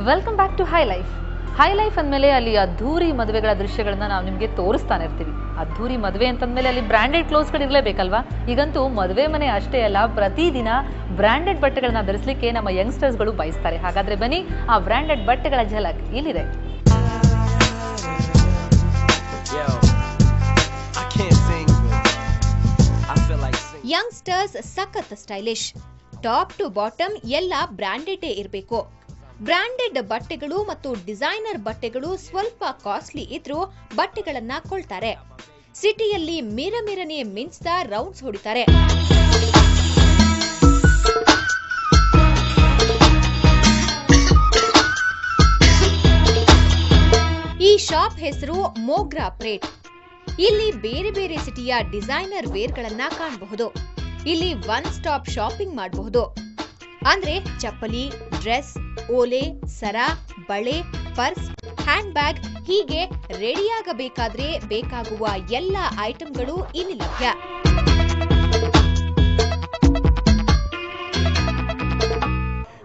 Welcome back to high life. High life ಅಂದಮೇಲೆ ಅಲ್ಲಿ ಅದ್ಧೂರಿ ಮದುವೆಗಳ ದೃಶ್ಯಗಳನ್ನ ನಾವು ನಿಮಗೆ ತೋರಿಸ್ತಾನೆ ಇರ್ತೀವಿ. ಅದ್ಧೂರಿ ಮದುವೆ ಅಂತಂದ್ಮೇಲೆ ಅಲ್ಲಿ ಬ್ರ್ಯಾಂಡೆಡ್ ಕ್ಲೋತ್ಸ್ಗಳು ಇರಲೇಬೇಕಲ್ವಾ? ಈಗಂತೂ ಮದುವೆ ಮನೆ ಅಷ್ಟೇ ಅಲ್ಲ, ಪ್ರತಿದಿನ ಬ್ರ್ಯಾಂಡೆಡ್ ಬಟ್ಟೆಗಳನ್ನ ಧರಿಸಲಿಕ್ಕೆ ನಮ್ಮ ಯಂಗ್ಸ್ಟರ್ಸ್ಗಳು ಬಯಸ್ತಾರೆ. ಹಾಗಾದ್ರೆ ಬನ್ನಿ, ಆ ಬ್ರ್ಯಾಂಡೆಡ್ ಬಟ್ಟೆಗಳ ಝಲಕ್ ಇಲ್ಲಿದೆ. ಯಂಗ್ಸ್ಟರ್ಸ್ ಸಖತ್ ಸ್ಟೈಲಿಶ್, ಟಾಪ್ ಟು ಬಾಟಮ್ ಎಲ್ಲ ಬ್ರ್ಯಾಂಡೆಡ್ ಇರಬೇಕು. ಬ್ರ್ಯಾಂಡೆಡ್ ಬಟ್ಟೆಗಳು ಮತ್ತು ಡಿಸೈನರ್ ಬಟ್ಟೆಗಳು ಸ್ವಲ್ಪ ಕಾಸ್ಟ್ಲಿ ಇದ್ರೂ ಬಟ್ಟೆಗಳನ್ನ ಕೊಳ್ತಾರೆ. ಸಿಟಿಯಲ್ಲಿ ಮಿರಮಿರನೆ ಮಿಂಚ್ತಾ ರೌಂಡ್ಸ್ ಹೊಡಿತಾರೆ. ಈ ಶಾಪ್ ಹೆಸರು ಮೋಗ್ರಾ ಪ್ರೇಟ್. ಇಲ್ಲಿ ಬೇರೆ ಬೇರೆ ಸಿಟಿಯ ಡಿಸೈನರ್ ವೇರ್ಗಳನ್ನ ಕಾಣಬಹುದು. ಇಲ್ಲಿ ಒನ್ ಸ್ಟಾಪ್ ಶಾಪಿಂಗ್ ಮಾಡಬಹುದು. ಅಂದ್ರೆ ಚಪ್ಪಲಿ, ಡ್ರೆಸ್, ಓಲೆ, ಸರ, ಬಳೆ, ಪರ್ಸ್, ಹ್ಯಾಂಡ್ ಬ್ಯಾಗ್ ಹೀಗೆ ರೆಡಿಯಾಗಬೇಕಾದ್ರೆ ಬೇಕಾಗುವ ಎಲ್ಲ ಐಟಂಗಳು ಇಲ್ಲಿ ಲಭ್ಯ.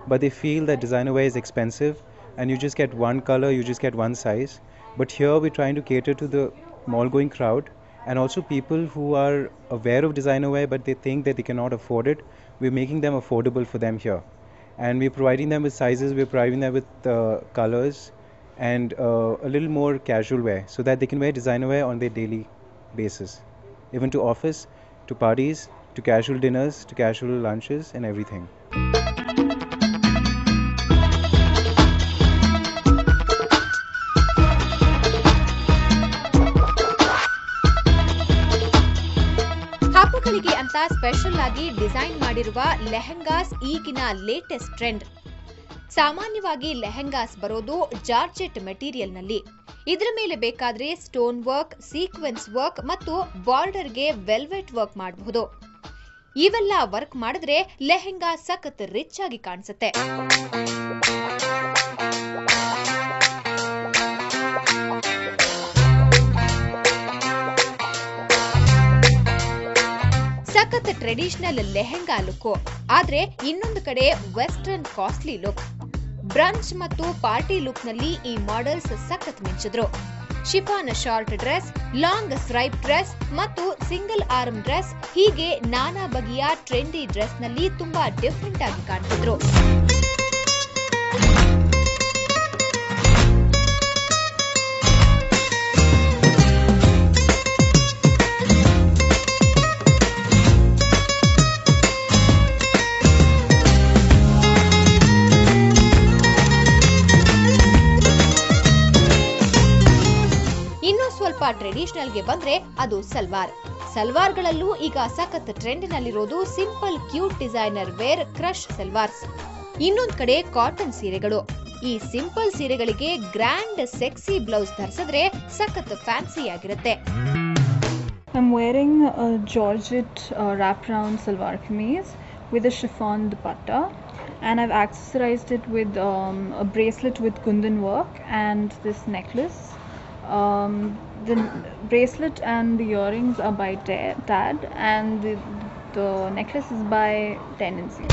But they feel that designer wear is expensive and you just get one color, you just get one size. But here we're trying to cater to the mall going crowd and also people who are aware of designer wear but they think that they cannot afford it. We're making them affordable for them here, and we're providing them with sizes, we're providing them with colors and a little more casual wear so that they can wear designer wear on their daily basis, even to office, to parties, to casual dinners, to casual lunches and everything. ಹಬ್ಬಗಳಿಗೆ ಅಂತ special ಆಗಿ design ಮಾಡಿರುವ ಲೆಹೆಂಗಾಸ್ ಈಗಿನ latest trend. ಸಾಮಾನ್ಯವಾಗಿ ಲೆಹೆಂಗಾಸ್ ಬರೋದು georgette material ನಲ್ಲಿ. ಇದರ ಮೇಲೆ ಬೇಕಾದ್ರೆ ಸ್ಟೋನ್ ವರ್ಕ್, ಸೀಕ್ವೆನ್ಸ್ ವರ್ಕ್ ಮತ್ತು ಬಾರ್ಡರ್ಗೆ ವೆಲ್ವೆಟ್ ವರ್ಕ್ ಮಾಡಬಹುದು. ಇವೆಲ್ಲ ವರ್ಕ್ ಮಾಡಿದ್ರೆ ಲೆಹೆಂಗಾ ಸಖತ್ ರಿಚ್ ಆಗಿ ಕಾಣಿಸುತ್ತೆ. ಸಖತ್ ಟ್ರೆಡಿಷನಲ್ ಲೆಹೆಂಗಾ ಲುಕ್, ಆದ್ರೆ ಇನ್ನೊಂದು ಕಡೆ ವೆಸ್ಟರ್ನ್ ಕಾಸ್ಟ್ಲಿ ಲುಕ್. ಬ್ರಂಚ್ ಮತ್ತು ಪಾರ್ಟಿ ಲುಕ್ ನಲ್ಲಿ ಈ ಮಾಡೆಲ್ಸ್ ಸಖತ್ ಮಿಂಚಿದ್ರು. Chiffon short dress, long stripe dress ಮತ್ತು ಸಿಂಗಲ್ ಆರ್ಮ್ ಡ್ರೆಸ್ ಹೀಗೆ ನಾನಾ ಬಗೆಯ ಟ್ರೆಂಡಿ ಡ್ರೆಸ್ ನಲ್ಲಿ ತುಂಬಾ ಡಿಫರೆಂಟ್ ಆಗಿ ಕಾಣ್ತಿದ್ರು. ಟ್ರೆಡಿಷನಲ್ ಗೆ ಬಂದ್ರೆ ಅದು ಸಲ್ವಾರ್ಗಳಲ್ಲೂ ಈಗ ಸಖತ್ ಟ್ರೆಂಡ್ ನಲ್ಲಿರೋದು simple cute designer wear crush salwars. ಇನ್ನೊಂದ್ ಕಡೆ ಕಾಟನ್ ಸೀರೆಗಳು. ಈ ಸಿಂಪಲ್ ಸೀರೆಗಳಿಗೆ ಗ್ರ್ಯಾಂಡ್ ಸೆಕ್ಸಿ ಬ್ಲೌಸ್ ಧರಿಸಿದ್ರೆ ಸಖತ್ ಫ್ಯಾನ್ಸಿ ಆಗಿರುತ್ತೆ. I'm wearing a Georgette wraparound salwar kameez with a chiffon dupatta, and I've accessorized it with a bracelet with kundan work and this necklace. The bracelet and the earrings are by Tad, and the necklace is by Tendency.